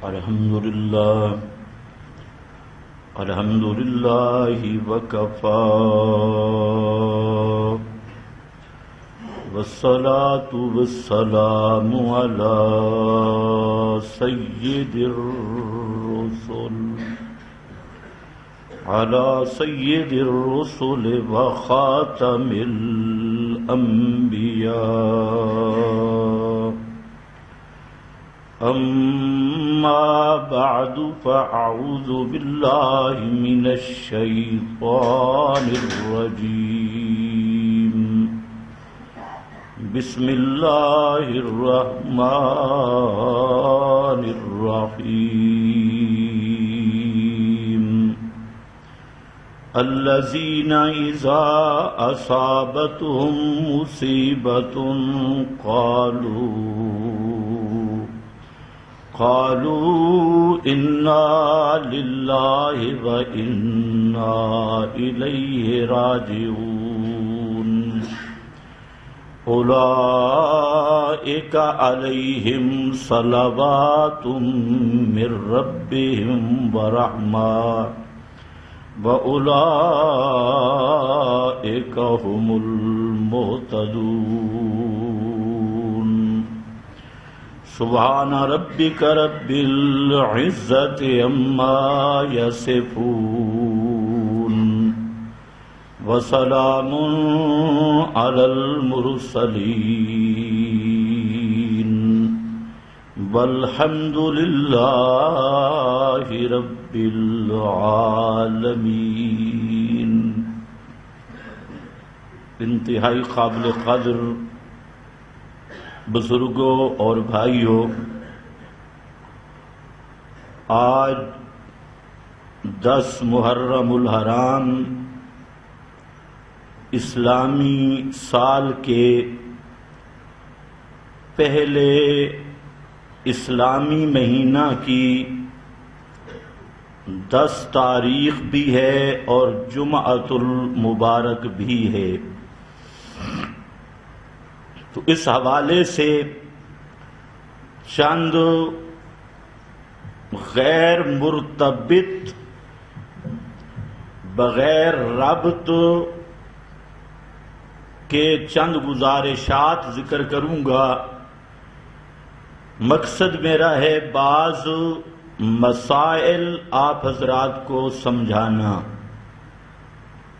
الحمد لله وكفى والصلاة والسلام على سيد الرسل وخاتم الأنبياء. أما بعد فأعوذ بالله من الشيطان الرجيم. بسم الله الرحمن الرحيم. الذين إذا أصابتهم مصيبة قالوا إنا لله وإنا إليه راجعون. أولئك عليهم صلوات من ربهم ورحمة وأولئك هم المهتدون. سبحان ربك رب العزة عما يصفون وسلام على المرسلين والحمد لله رب العالمين. انتہائی قابل قدر بزرگوں اور بھائیوں، آج 10 محرم الحرام اسلامی سال کے پہلے اسلامی مہینہ کی 10 تاریخ بھی ہے اور جمعۃ المبارک بھی ہے. تو اس حوالے سے چند غیر مرتبط بغیر ربط کے چند گزارشات ذکر کروں گا. مقصد میرا ہے بعض مسائل آپ حضرات کو سمجھانا،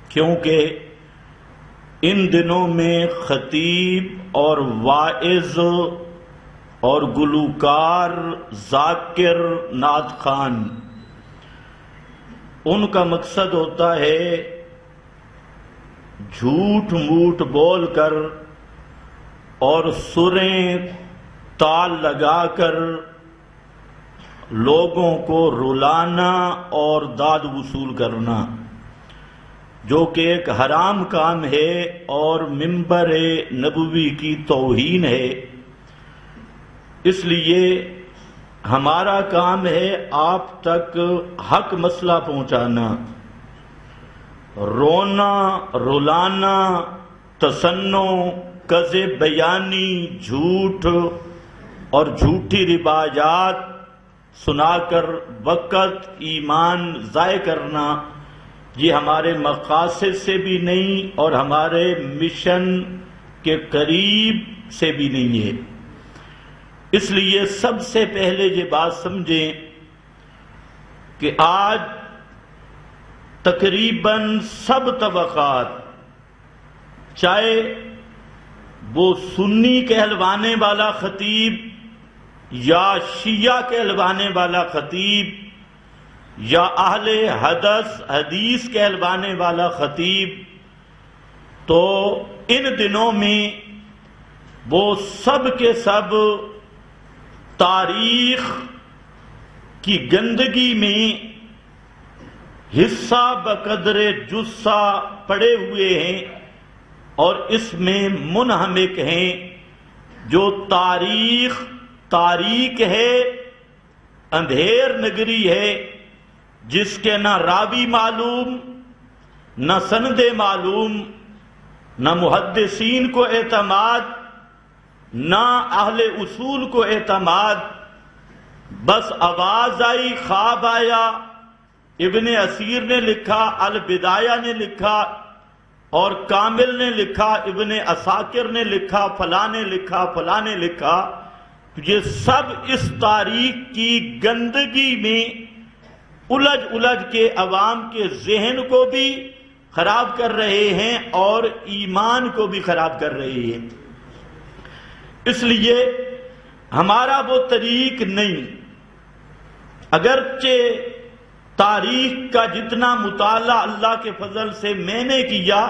کیونکہ ان دنوں میں خطیب اور واعظ اور گلوکار، ذاکر، نعت خوان، ان کا مقصد ہوتا ہے جھوٹ موٹ بول کر اور سریں تال لگا کر لوگوں کو رلانا اور داد وصول کرنا، جو کہ ایک حرام کام ہے اور منبر نبوی کی توہین ہے. اس لیے ہمارا کام ہے آپ تک حق مسئلہ پہنچانا. رونا، رلانا، تصنع، کذب بیانی، جھوٹ اور جھوٹی روایات سنا کر وقت، ایمان ضائع کرنا، یہ ہمارے مقاصد سے بھی نہیں اور ہمارے مشن کے قریب سے بھی نہیں ہے. اس لیے سب سے پہلے یہ بات سمجھیں کہ آج تقریباً سب طبقات، چاہے وہ سنی کہلوانے والا خطیب یا شیعہ کہلوانے والا خطیب یا اہل حدیث کہلوانے والا خطیب، تو ان دنوں میں وہ سب کے سب تاریخ کی گندگی میں حصہ بقدر جثہ پڑے ہوئے ہیں اور اس میں منہمک ہیں. جو تاریخ ہے، اندھیر نگری ہے، جس کے نہ راوی معلوم، نہ سند معلوم، نہ محدثین کو اعتماد، نہ اہل اصول کو اعتماد، بس آواز آئی، خواب آیا، ابن اسیر نے لکھا، البدایہ نے لکھا، اور کامل نے لکھا، ابن عساکر نے لکھا، فلاں نے لکھا، فلاں نے لکھا، یہ سب اس تاریخ کی گندگی میں الجھ کے عوام کے ذہن کو بھی خراب کر رہے ہیں اور ایمان کو بھی خراب کر رہے ہیں۔ اس لیے ہمارا وہ طریق نہیں، اگرچہ تاریخ کا جتنا مطالعہ اللہ کے فضل سے میں نے کیا،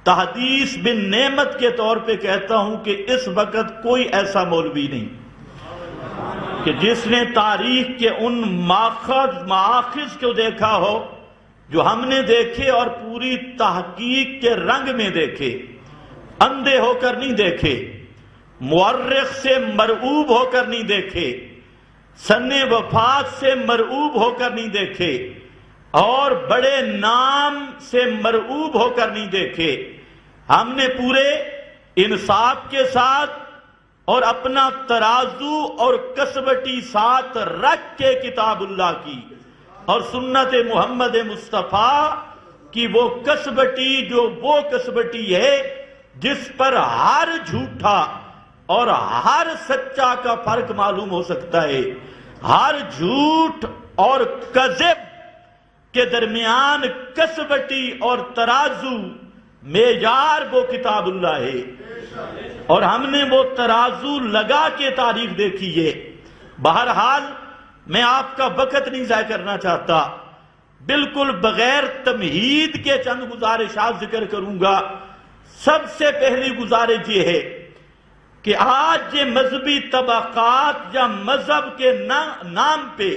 تحدیث بن نعمت کے طور پہ کہتا ہوں کہ اس وقت کوئی ایسا مولوی نہیں کہ جس نے تاریخ کے ان مآخذ کو دیکھا ہو جو ہم نے دیکھے اور پوری تحقیق کے رنگ میں دیکھے، اندھے ہو کر نہیں دیکھے، مورخ سے مرعوب ہو کر نہیں دیکھے، سن وفات سے مرعوب ہو کر نہیں دیکھے، اور بڑے نام سے مرعوب ہو کر نہیں دیکھے۔ ہم نے پورے انصاف کے ساتھ اور اپنا ترازو اور کسوٹی ساتھ رکھ کے کتاب اللہ کی اور سنت محمد مصطفیٰ کی وہ کسوٹی، جو وہ کسوٹی ہے جس پر ہر جھوٹا اور ہر سچا کا فرق معلوم ہو سکتا ہے، ہر جھوٹ اور کذب کے درمیان کسوٹی اور ترازو معیار وہ کتاب اللہ ہے، اور ہم نے وہ ترازو لگا کے تاریخ دیکھی ہے۔ بہرحال میں آپ کا وقت نہیں ضائع کرنا چاہتا، بالکل بغیر تمہید کے چند گزارشات ذکر کروں گا۔ سب سے پہلی گزارش یہ ہے کہ آج یہ مذہبی طبقات یا مذہب کے نام پہ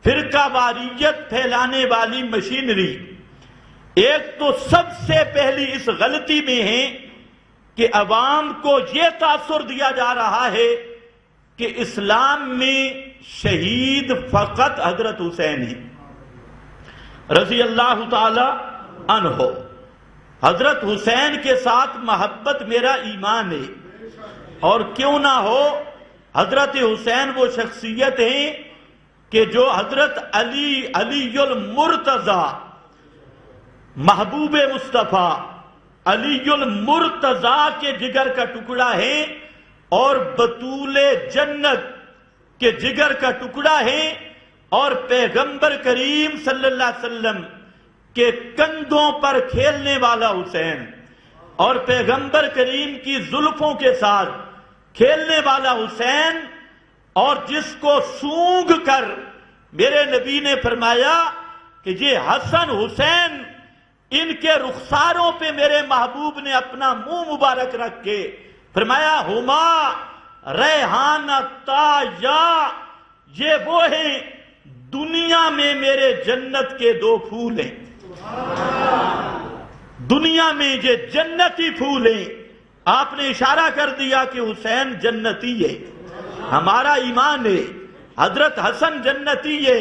فرقہ واریت پھیلانے والی مشینری ایک تو سب سے پہلی اس غلطی میں ہے کہ عوام کو یہ تاثر دیا جا رہا ہے کہ اسلام میں شہید فقط حضرت حسین ہے رضی اللہ تعالی عنہ۔ حضرت حسین کے ساتھ محبت میرا ایمان ہے، اور کیوں نہ ہو، حضرت حسین وہ شخصیت ہیں کہ جو حضرت علی المرتضی محبوب مصطفیٰ علی المرتضی کے جگر کا ٹکڑا ہے اور بطول جنت کے جگر کا ٹکڑا ہے، اور پیغمبر کریم صلی اللہ علیہ وسلم کے کندھوں پر کھیلنے والا حسین، اور پیغمبر کریم کی زلفوں کے ساتھ کھیلنے والا حسین، اور جس کو سونگھ کر میرے نبی نے فرمایا کہ یہ حسن حسین، ان کے رخساروں پہ میرے محبوب نے اپنا منہ مبارک رکھ کے فرمایا ہما ریحانتا، یا یہ وہ ہیں دنیا میں میرے جنت کے دو پھول ہیں، دنیا میں یہ جنتی پھول ہیں۔ آپ نے اشارہ کر دیا کہ حسین جنتی ہے، ہمارا ایمان ہے، حضرت حسن جنتی ہے۔